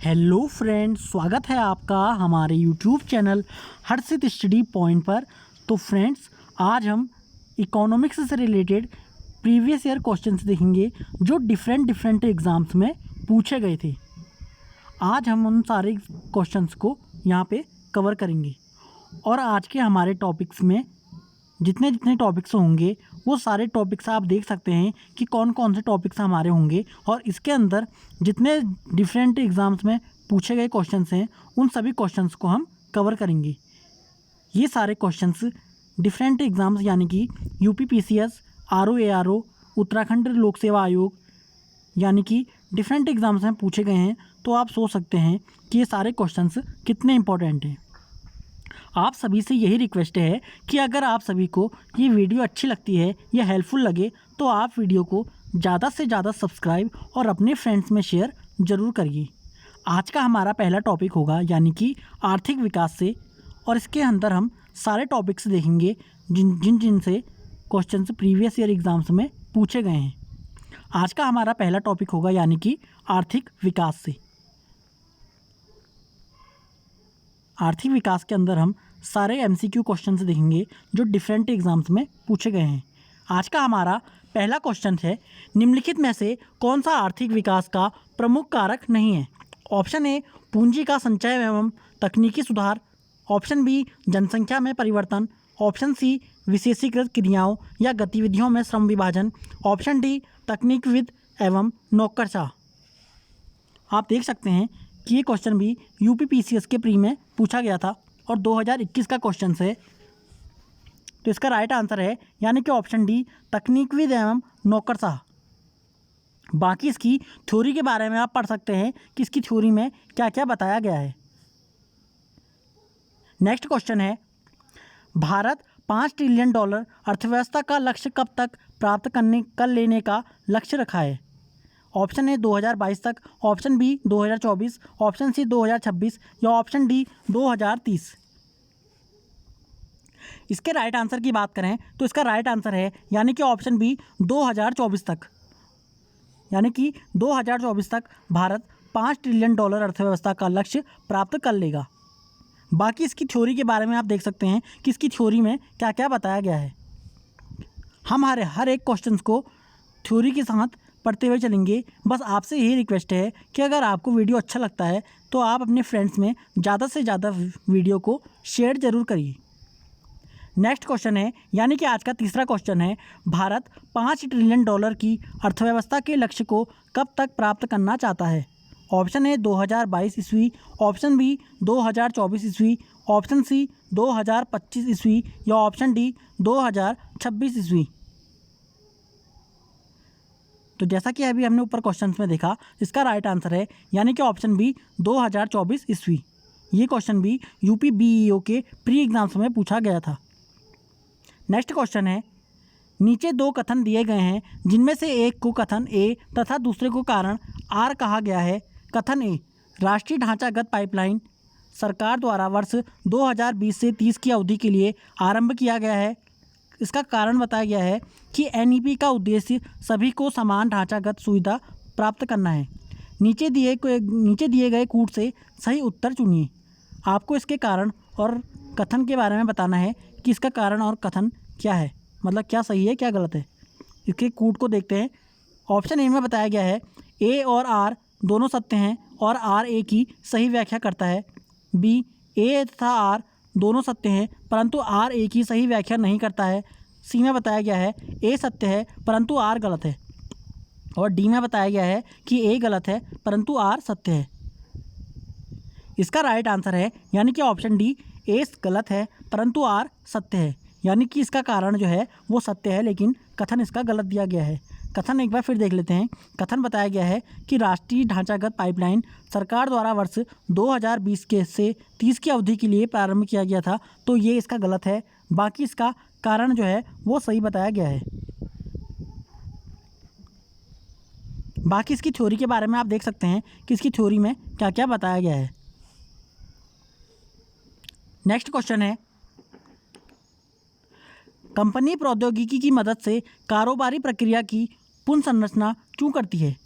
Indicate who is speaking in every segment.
Speaker 1: Hello friends, स्वागत है आपका हमारे यूट्यूब चैनल हर्षित स्टडी पॉइंट पर। तो फ्रेंड्स, आज हम इकोनॉमिक्स से रिलेटेड प्रीवियस ईयर क्वेश्चंस देखेंगे जो डिफरेंट एग्ज़ाम्स में पूछे गए थे। आज हम उन सारे क्वेश्चंस को यहाँ पे कवर करेंगे और आज के हमारे टॉपिक्स में जितने टॉपिक्स होंगे वो सारे टॉपिक्स आप देख सकते हैं कि कौन कौन से टॉपिक्स हमारे होंगे, और इसके अंदर जितने डिफरेंट एग्ज़ाम्स में पूछे गए क्वेश्चंस हैं उन सभी क्वेश्चंस को हम कवर करेंगे। ये सारे क्वेश्चंस डिफरेंट एग्ज़ाम्स यानी कि यूपी पीसीएस, आरओ, उत्तराखंड लोक सेवा आयोग यानी कि डिफरेंट एग्ज़ाम्स में पूछे गए हैं। तो आप सोच सकते हैं कि ये सारे क्वेश्चंस कितने इंपॉर्टेंट हैं। आप सभी से यही रिक्वेस्ट है कि अगर आप सभी को ये वीडियो अच्छी लगती है या हेल्पफुल लगे तो आप वीडियो को ज़्यादा से ज़्यादा सब्सक्राइब और अपने फ्रेंड्स में शेयर ज़रूर करिए। आज का हमारा पहला टॉपिक होगा यानी कि आर्थिक विकास से, और इसके अंदर हम सारे टॉपिक्स देखेंगे जिनसे क्वेश्चंस प्रीवियस ईयर एग्ज़ाम्स में पूछे गए हैं। आज का हमारा पहला टॉपिक होगा यानी कि आर्थिक विकास से। आर्थिक विकास के अंदर हम सारे एमसीक्यू क्वेश्चंस देखेंगे जो डिफरेंट एग्ज़ाम्स में पूछे गए हैं। आज का हमारा पहला क्वेश्चन है, निम्नलिखित में से कौन सा आर्थिक विकास का प्रमुख कारक नहीं है? ऑप्शन ए पूंजी का संचय एवं तकनीकी सुधार, ऑप्शन बी जनसंख्या में परिवर्तन, ऑप्शन सी विशेषीकृत क्रियाओं या गतिविधियों में श्रम विभाजन, ऑप्शन डी तकनीकविद एवं नौकरशाह। आप देख सकते हैं कि ये क्वेश्चन भी यूपी पीसीएस के प्री में पूछा गया था और 2021 का क्वेश्चन है। तो इसका राइट आंसर है यानी कि ऑप्शन डी तकनीकविद एवं नौकरशाह। बाकी इसकी थ्योरी के बारे में आप पढ़ सकते हैं कि इसकी थ्योरी में क्या क्या बताया गया है। नेक्स्ट क्वेश्चन है, भारत $5 ट्रिलियन अर्थव्यवस्था का लक्ष्य कब तक प्राप्त कर लेने का लक्ष्य रखा है? ऑप्शन ए 2022 तक, ऑप्शन बी 2024, ऑप्शन सी 2026 या ऑप्शन डी 2030। इसके राइट आंसर की बात करें तो इसका राइट आंसर है यानी कि ऑप्शन बी 2024 तक। यानी कि 2024 तक भारत $5 ट्रिलियन अर्थव्यवस्था का लक्ष्य प्राप्त कर लेगा। बाकी इसकी थ्योरी के बारे में आप देख सकते हैं कि इसकी थ्योरी में क्या क्या बताया गया है। हम हर एक क्वेश्चन को थ्योरी के साथ पढ़ते हुए चलेंगे। बस आपसे यही रिक्वेस्ट है कि अगर आपको वीडियो अच्छा लगता है तो आप अपने फ्रेंड्स में ज़्यादा से ज़्यादा वीडियो को शेयर ज़रूर करिए। नेक्स्ट क्वेश्चन है यानी कि आज का तीसरा क्वेश्चन है, भारत $5 ट्रिलियन की अर्थव्यवस्था के लक्ष्य को कब तक प्राप्त करना चाहता है? ऑप्शन ए 2022 ईस्वी, ऑप्शन बी 2024 ईस्वी, ऑप्शन सी 2025 ईस्वी या ऑप्शन डी 2026 ईस्वी। तो जैसा कि अभी हमने ऊपर क्वेश्चंस में देखा, इसका राइट आंसर है यानी कि ऑप्शन बी 2024 ईस्वी। ये क्वेश्चन भी यूपी बीईओ के प्री एग्जाम्स में पूछा गया था। नेक्स्ट क्वेश्चन है, नीचे दो कथन दिए गए हैं जिनमें से एक को कथन ए तथा दूसरे को कारण आर कहा गया है। कथन ए, राष्ट्रीय ढांचागत पाइपलाइन सरकार द्वारा वर्ष 2020 से 30 की अवधि के लिए आरंभ किया गया है। इसका कारण बताया गया है कि एनईपी का उद्देश्य सभी को समान ढांचागत सुविधा प्राप्त करना है। नीचे दिए गए कूट से सही उत्तर चुनिए। आपको इसके कारण और कथन के बारे में बताना है कि इसका कारण और कथन क्या है, मतलब क्या सही है क्या गलत है। इसके कूट को देखते हैं। ऑप्शन ए में बताया गया है ए और आर दोनों सत्य हैं और आर ए की सही व्याख्या करता है। बी, ए तथा आर दोनों सत्य हैं परंतु आर ए की सही व्याख्या नहीं करता है। सी में बताया गया है ए सत्य है परंतु आर गलत है। और डी में बताया गया है कि ए गलत है परंतु आर सत्य है। इसका राइट आंसर है यानी कि ऑप्शन डी ए गलत है परंतु आर सत्य है। यानी कि इसका कारण जो है वो सत्य है लेकिन कथन इसका गलत दिया गया है। कथन एक बार फिर देख लेते हैं। कथन बताया गया है कि राष्ट्रीय ढांचागत पाइपलाइन सरकार द्वारा वर्ष 2020 के से 30 की अवधि के लिए प्रारंभ किया गया था, तो ये इसका गलत है। बाकी इसका कारण जो है वो सही बताया गया है। बाकी इसकी थ्योरी के बारे में आप देख सकते हैं कि इसकी थ्योरी में क्या क्या बताया गया है। नेक्स्ट क्वेश्चन है, कंपनी प्रौद्योगिकी की मदद से कारोबारी प्रक्रिया की पुनर्संरचना क्यों करती है?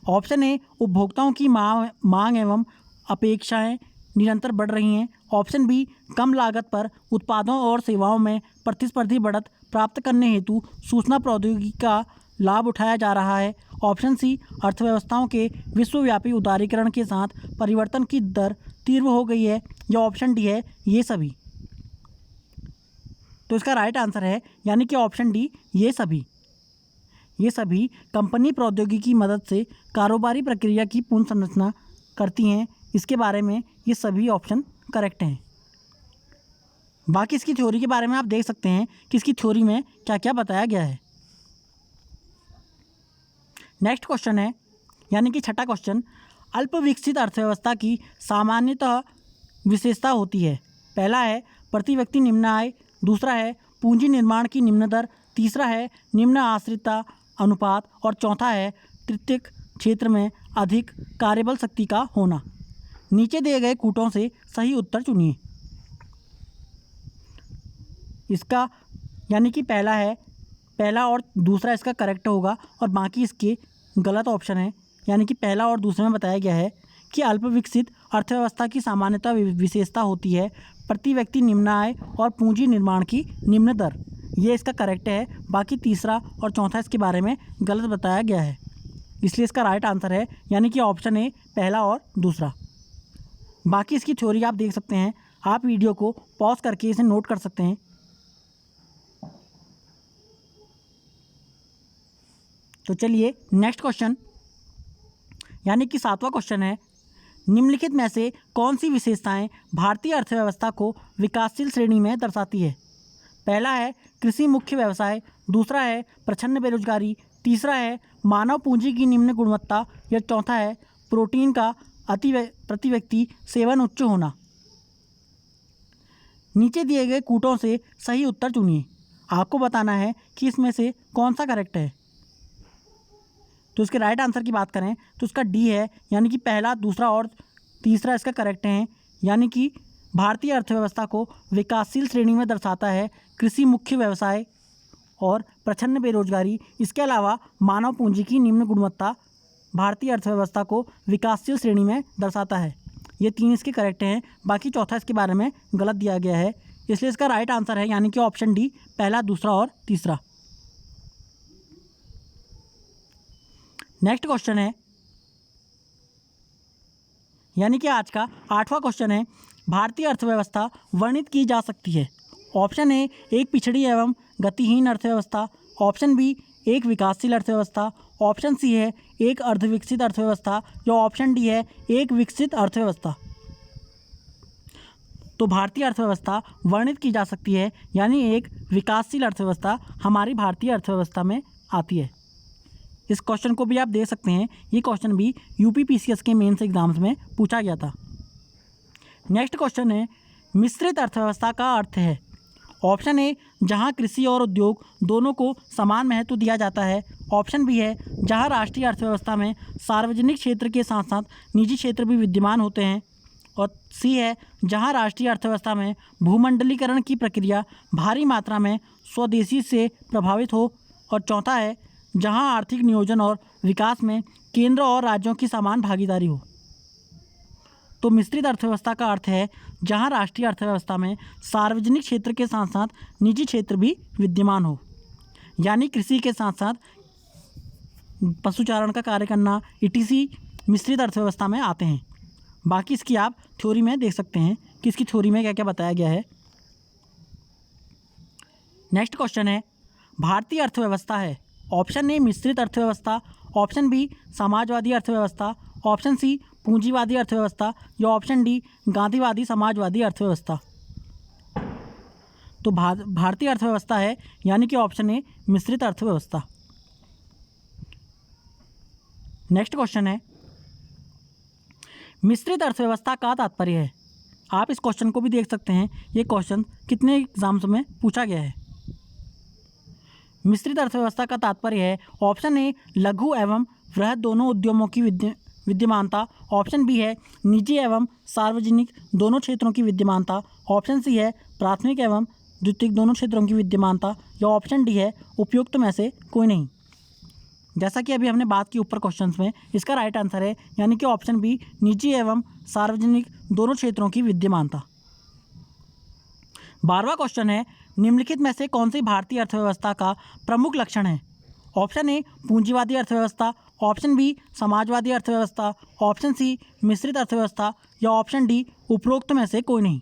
Speaker 1: ऑप्शन ए उपभोक्ताओं की मांग एवं अपेक्षाएं निरंतर बढ़ रही हैं। ऑप्शन बी कम लागत पर उत्पादों और सेवाओं में प्रतिस्पर्धी बढ़त प्राप्त करने हेतु सूचना प्रौद्योगिकी का लाभ उठाया जा रहा है। ऑप्शन सी अर्थव्यवस्थाओं के विश्वव्यापी उदारीकरण के साथ परिवर्तन की दर तीव्र हो गई है। या ऑप्शन डी है ये सभी। तो इसका राइट आंसर है यानी कि ऑप्शन डी ये सभी। ये सभी कंपनी प्रौद्योगिकी की मदद से कारोबारी प्रक्रिया की पुनर्संरचना करती हैं। इसके बारे में ये सभी ऑप्शन करेक्ट हैं। बाकी इसकी थ्योरी के बारे में आप देख सकते हैं कि इसकी थ्योरी में क्या क्या बताया गया है। नेक्स्ट क्वेश्चन है यानी कि छठा क्वेश्चन, अल्प विकसित अर्थव्यवस्था की सामान्यतः विशेषता होती है। पहला है प्रति व्यक्ति निम्न आय, दूसरा है पूंजी निर्माण की निम्न दर, तीसरा है निम्न आश्रितता अनुपात और चौथा है तृतीयक क्षेत्र में अधिक कार्यबल शक्ति का होना। नीचे दिए गए कूटों से सही उत्तर चुनिए। इसका यानी कि पहला और दूसरा इसका करेक्ट होगा और बाकी इसके गलत ऑप्शन है। यानी कि पहला और दूसरे में बताया गया है कि अल्प विकसित अर्थव्यवस्था की सामान्यतः विशेषता होती है प्रति व्यक्ति निम्न आय और पूंजी निर्माण की निम्न दर। ये इसका करेक्ट है। बाकी तीसरा और चौथा इसके बारे में गलत बताया गया है, इसलिए इसका राइट आंसर है यानी कि ऑप्शन ए पहला और दूसरा। बाकी इसकी थ्योरी आप देख सकते हैं। आप वीडियो को पॉज करके इसे नोट कर सकते हैं। तो चलिए नेक्स्ट क्वेश्चन यानी कि सातवां क्वेश्चन है, निम्नलिखित में से कौन सी विशेषताएं भारतीय अर्थव्यवस्था को विकासशील श्रेणी में दर्शाती है। पहला है कृषि मुख्य व्यवसाय, दूसरा है प्रच्छन्न बेरोजगारी, तीसरा है मानव पूंजी की निम्न गुणवत्ता या चौथा है प्रोटीन का प्रति व्यक्ति सेवन उच्च होना। नीचे दिए गए कूटों से सही उत्तर चुनिए। आपको बताना है कि इसमें से कौन सा करेक्ट है। तो इसके राइट आंसर की बात करें तो इसका डी है यानी कि पहला, दूसरा और तीसरा इसका करेक्ट है। यानी कि भारतीय अर्थव्यवस्था को विकासशील श्रेणी में दर्शाता है कृषि मुख्य व्यवसाय और प्रच्छन्न बेरोजगारी। इसके अलावा मानव पूंजी की निम्न गुणवत्ता भारतीय अर्थव्यवस्था को विकासशील श्रेणी में दर्शाता है। ये तीन इसके करेक्ट हैं। बाकी चौथा इसके बारे में गलत दिया गया है, इसलिए इसका राइट आंसर है यानी कि ऑप्शन डी पहला, दूसरा और तीसरा। नेक्स्ट क्वेश्चन है यानी कि आज का आठवां क्वेश्चन है, भारतीय अर्थव्यवस्था वर्णित की जा सकती है। ऑप्शन ए एक पिछड़ी एवं गतिहीन अर्थव्यवस्था, ऑप्शन बी एक विकासशील अर्थव्यवस्था, ऑप्शन सी है एक अर्धविकसित अर्थव्यवस्था या ऑप्शन डी है एक विकसित अर्थव्यवस्था। तो भारतीय अर्थव्यवस्था वर्णित की जा सकती है यानी एक विकासशील अर्थव्यवस्था हमारी भारतीय अर्थव्यवस्था में आती है। इस क्वेश्चन को भी आप दे सकते हैं। ये क्वेश्चन भी यूपीपीसीएस के मेंस एग्जाम्स में पूछा गया था। नेक्स्ट क्वेश्चन है, मिश्रित अर्थव्यवस्था का अर्थ है। ऑप्शन ए जहां कृषि और उद्योग दोनों को समान महत्व दिया जाता है, ऑप्शन बी है जहां राष्ट्रीय अर्थव्यवस्था में सार्वजनिक क्षेत्र के साथ साथ निजी क्षेत्र भी विद्यमान होते हैं, और सी है जहां राष्ट्रीय अर्थव्यवस्था में भूमंडलीकरण की प्रक्रिया भारी मात्रा में स्वदेशी से प्रभावित हो, और चौथा है जहां आर्थिक नियोजन और विकास में केंद्र और राज्यों की समान भागीदारी हो। तो मिश्रित अर्थव्यवस्था का अर्थ है जहां राष्ट्रीय अर्थव्यवस्था में सार्वजनिक क्षेत्र के साथ साथ निजी क्षेत्र भी विद्यमान हो, यानी कृषि के साथ साथ पशुचारण का कार्य करना, ईटीसी मिश्रित अर्थव्यवस्था में आते हैं। बाकी इसकी आप थ्योरी में देख सकते हैं कि इसकी थ्योरी में क्या क्या बताया गया है। नेक्स्ट क्वेश्चन है, भारतीय अर्थव्यवस्था है। ऑप्शन ए मिश्रित अर्थव्यवस्था, ऑप्शन बी समाजवादी अर्थव्यवस्था, ऑप्शन सी पूंजीवादी अर्थव्यवस्था या ऑप्शन डी गांधीवादी समाजवादी अर्थव्यवस्था। तो भारतीय अर्थव्यवस्था है यानी कि ऑप्शन ए मिश्रित अर्थव्यवस्था। नेक्स्ट क्वेश्चन है, मिश्रित अर्थव्यवस्था का तात्पर्य है। आप इस क्वेश्चन को भी देख सकते हैं। ये क्वेश्चन कितने एग्जाम्स में पूछा गया है। मिश्रित अर्थव्यवस्था का तात्पर्य है, ऑप्शन ए लघु एवं वृहद दोनों उद्यमों की विद्यमानता, ऑप्शन बी है निजी एवं सार्वजनिक दोनों क्षेत्रों की विद्यमानता, ऑप्शन सी है प्राथमिक एवं द्वितीयक दोनों क्षेत्रों की विद्यमानता या ऑप्शन डी है उपयुक्त में से कोई नहीं। जैसा कि अभी हमने बात की ऊपर क्वेश्चंस में, इसका राइट आंसर है यानी कि ऑप्शन बी निजी एवं सार्वजनिक दोनों क्षेत्रों की विद्यमानता। 12वां क्वेश्चन है, निम्नलिखित में से कौन सी भारतीय अर्थव्यवस्था का प्रमुख लक्षण है? ऑप्शन ए पूंजीवादी अर्थव्यवस्था, ऑप्शन बी समाजवादी अर्थव्यवस्था, ऑप्शन सी मिश्रित अर्थव्यवस्था या ऑप्शन डी उपरोक्त में से कोई नहीं।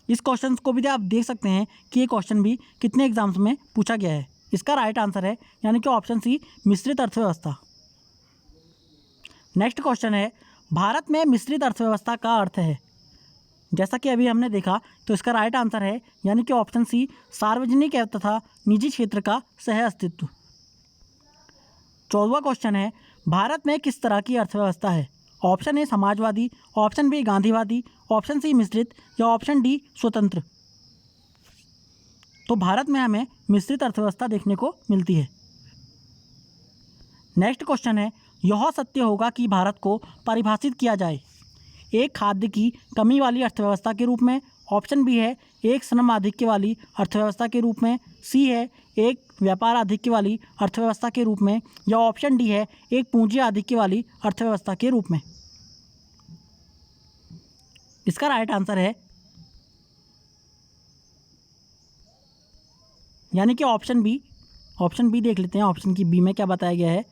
Speaker 1: इस क्वेश्चन को भी आप देख सकते हैं कि ये क्वेश्चन भी कितने एग्जाम्स में पूछा गया है। इसका राइट आंसर है यानी कि ऑप्शन सी मिश्रित अर्थव्यवस्था। नेक्स्ट क्वेश्चन है, भारत में मिश्रित अर्थव्यवस्था का अर्थ है? जैसा कि अभी हमने देखा तो इसका राइट आंसर है यानी कि ऑप्शन सी सार्वजनिक तथा निजी क्षेत्र का सह अस्तित्व। 14वां क्वेश्चन है, भारत में किस तरह की अर्थव्यवस्था है? ऑप्शन ए समाजवादी, ऑप्शन बी गांधीवादी, ऑप्शन सी मिश्रित या ऑप्शन डी स्वतंत्र। तो भारत में हमें मिश्रित अर्थव्यवस्था देखने को मिलती है। नेक्स्ट क्वेश्चन है, यह सत्य होगा कि भारत को परिभाषित किया जाए? एक खाद्य की कमी वाली अर्थव्यवस्था के रूप में, ऑप्शन बी है एक श्रम आधिक्य वाली अर्थव्यवस्था के रूप में, सी है एक व्यापार आधिक्य वाली अर्थव्यवस्था के रूप में या ऑप्शन डी है एक पूंजी आधिक्य वाली अर्थव्यवस्था के रूप में। इसका राइट आंसर है यानी कि ऑप्शन बी। ऑप्शन बी देख लेते हैं, ऑप्शन की बी में क्या बताया गया है,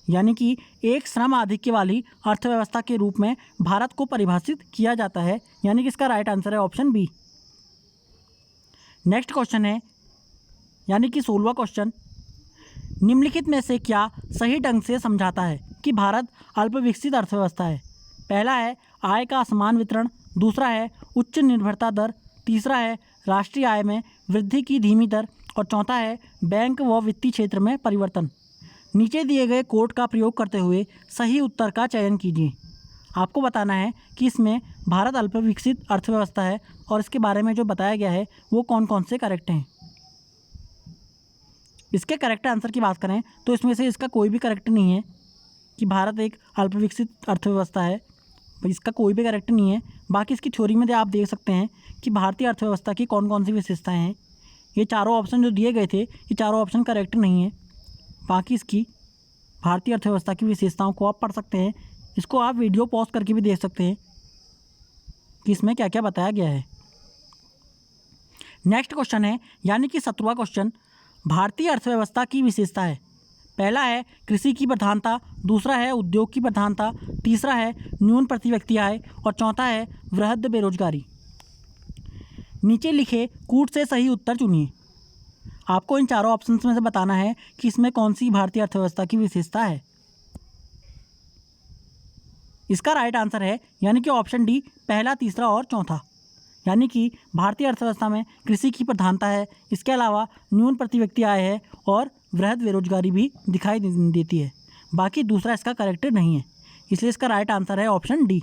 Speaker 1: यानी कि एक श्रम आधिक्य वाली अर्थव्यवस्था के रूप में भारत को परिभाषित किया जाता है, यानी कि इसका राइट आंसर है ऑप्शन बी। नेक्स्ट क्वेश्चन है यानी कि 16वां क्वेश्चन, निम्नलिखित में से क्या सही ढंग से समझाता है कि भारत अल्पविकसित अर्थव्यवस्था है? पहला है आय का असमान वितरण, दूसरा है उच्च निर्भरता दर, तीसरा है राष्ट्रीय आय में वृद्धि की धीमी दर और चौथा है बैंक व वित्तीय क्षेत्र में परिवर्तन। नीचे दिए गए कोड का प्रयोग करते हुए सही उत्तर का चयन कीजिए। आपको बताना है कि इसमें भारत अल्पविकसित अर्थव्यवस्था है और इसके बारे में जो बताया गया है वो कौन कौन से करेक्ट हैं। इसके करेक्ट आंसर की बात करें तो इसमें से इसका कोई भी करेक्ट नहीं है कि भारत एक अल्पविकसित अर्थव्यवस्था है, इसका कोई भी करेक्ट नहीं है। बाकी इसकी थ्योरी में आप देख सकते हैं कि भारतीय अर्थव्यवस्था की कौन कौन सी विशेषताएं हैं। ये चारों ऑप्शन जो दिए गए थे ये चारों ऑप्शन करेक्ट नहीं है। बाकी इसकी भारतीय अर्थव्यवस्था की विशेषताओं को आप पढ़ सकते हैं, इसको आप वीडियो पॉज करके भी देख सकते हैं कि इसमें क्या क्या बताया गया है। नेक्स्ट क्वेश्चन है यानी कि 17वां क्वेश्चन, भारतीय अर्थव्यवस्था की विशेषता है। पहला है कृषि की प्रधानता, दूसरा है उद्योग की प्रधानता, तीसरा है न्यून प्रति व्यक्ति आय और चौथा है वृहद बेरोजगारी। नीचे लिखे कूट से सही उत्तर चुनिए। आपको इन चारों ऑप्शंस में से बताना है कि इसमें कौन सी भारतीय अर्थव्यवस्था की विशेषता है। इसका राइट आंसर है यानी कि ऑप्शन डी पहला, तीसरा और चौथा, यानी कि भारतीय अर्थव्यवस्था में कृषि की प्रधानता है, इसके अलावा न्यून प्रति व्यक्ति आय है और वृहद बेरोजगारी भी दिखाई देती है। बाकी दूसरा इसका करेक्ट नहीं है, इसलिए इसका राइट आंसर है ऑप्शन डी।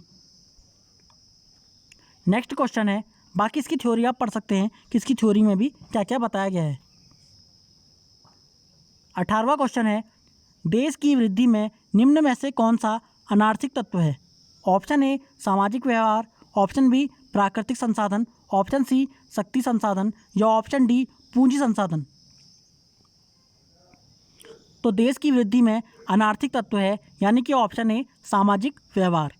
Speaker 1: नेक्स्ट क्वेश्चन है, बाकी इसकी थ्योरी आप पढ़ सकते हैं कि इसकी थ्योरी में भी क्या क्या बताया गया है। 18वां क्वेश्चन है, देश की वृद्धि में निम्न में से कौन सा अनार्थिक तत्व है? ऑप्शन ए सामाजिक व्यवहार, ऑप्शन बी प्राकृतिक संसाधन, ऑप्शन सी शक्ति संसाधन या ऑप्शन डी पूंजी संसाधन। तो देश की वृद्धि में अनार्थिक तत्व है यानी कि ऑप्शन ए सामाजिक व्यवहार।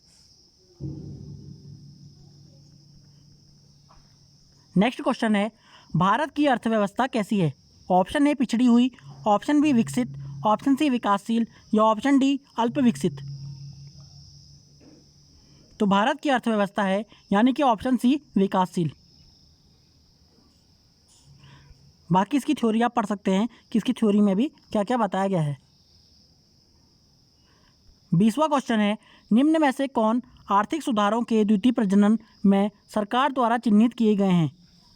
Speaker 1: नेक्स्ट क्वेश्चन है, भारत की अर्थव्यवस्था कैसी है? ऑप्शन ए पिछड़ी हुई, ऑप्शन बी विकसित, ऑप्शन सी विकासशील या ऑप्शन डी अल्प विकसित। तो भारत की अर्थव्यवस्था है यानी कि ऑप्शन सी विकासशील। बाकी इसकी थ्योरी आप पढ़ सकते हैं कि इसकी थ्योरी में भी क्या क्या बताया गया है। 20वां क्वेश्चन है, निम्न में से कौन आर्थिक सुधारों के द्वितीय प्रजनन में सरकार द्वारा चिन्हित किए गए हैं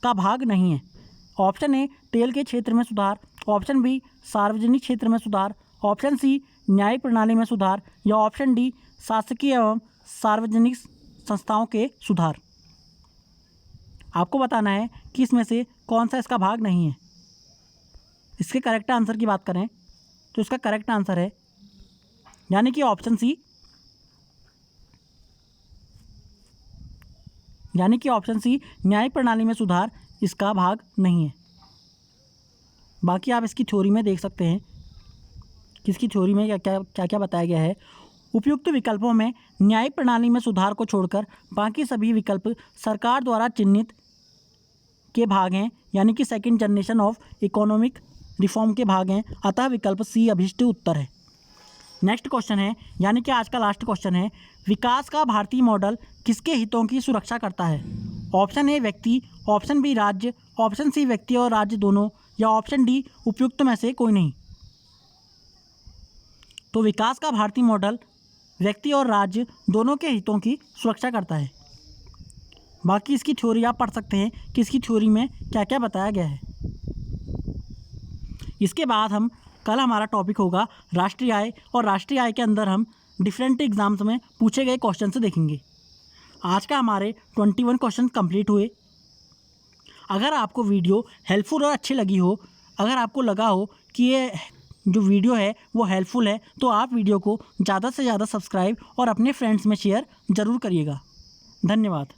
Speaker 1: का भाग नहीं है? ऑप्शन ए तेल के क्षेत्र में सुधार, ऑप्शन बी सार्वजनिक क्षेत्र में सुधार, ऑप्शन सी न्यायिक प्रणाली में सुधार या ऑप्शन डी शासकीय एवं सार्वजनिक संस्थाओं के सुधार। आपको बताना है कि इसमें से कौन सा इसका भाग नहीं है। इसके करेक्ट आंसर की बात करें तो इसका करेक्ट आंसर है यानी कि ऑप्शन सी, यानी कि ऑप्शन सी न्यायिक प्रणाली में सुधार इसका भाग नहीं है। बाकी आप इसकी थ्योरी में देख सकते हैं कि इसकी थ्योरी में क्या क्या बताया गया है। उपयुक्त विकल्पों में न्यायिक प्रणाली में सुधार को छोड़कर बाकी सभी विकल्प सरकार द्वारा चिन्हित के भाग हैं, यानी कि second generation of economic reform के भाग हैं, अतः विकल्प सी अभीष्ट उत्तर है। नेक्स्ट क्वेश्चन है, यानी कि आज का लास्ट क्वेश्चन है, विकास का भारतीय मॉडल किसके हितों की सुरक्षा करता है? ऑप्शन ए व्यक्ति, ऑप्शन बी राज्य, ऑप्शन सी व्यक्ति और राज्य दोनों, या ऑप्शन डी उपयुक्त में से कोई नहीं। तो विकास का भारतीय मॉडल व्यक्ति और राज्य दोनों के हितों की सुरक्षा करता है। बाकी इसकी थ्योरी आप पढ़ सकते हैं कि इसकी थ्योरी में क्या क्या बताया गया है। इसके बाद हम कल हमारा टॉपिक होगा राष्ट्रीय आय, और राष्ट्रीय आय के अंदर हम डिफरेंट एग्जाम्स में पूछे गए क्वेश्चन से देखेंगे। आज का हमारे 21 क्वेश्चन कंप्लीट हुए। अगर आपको वीडियो हेल्पफुल और अच्छी लगी हो, अगर आपको लगा हो कि ये जो वीडियो है वो हेल्पफुल है, तो आप वीडियो को ज़्यादा से ज़्यादा सब्सक्राइब और अपने फ्रेंड्स में शेयर ज़रूर करिएगा। धन्यवाद।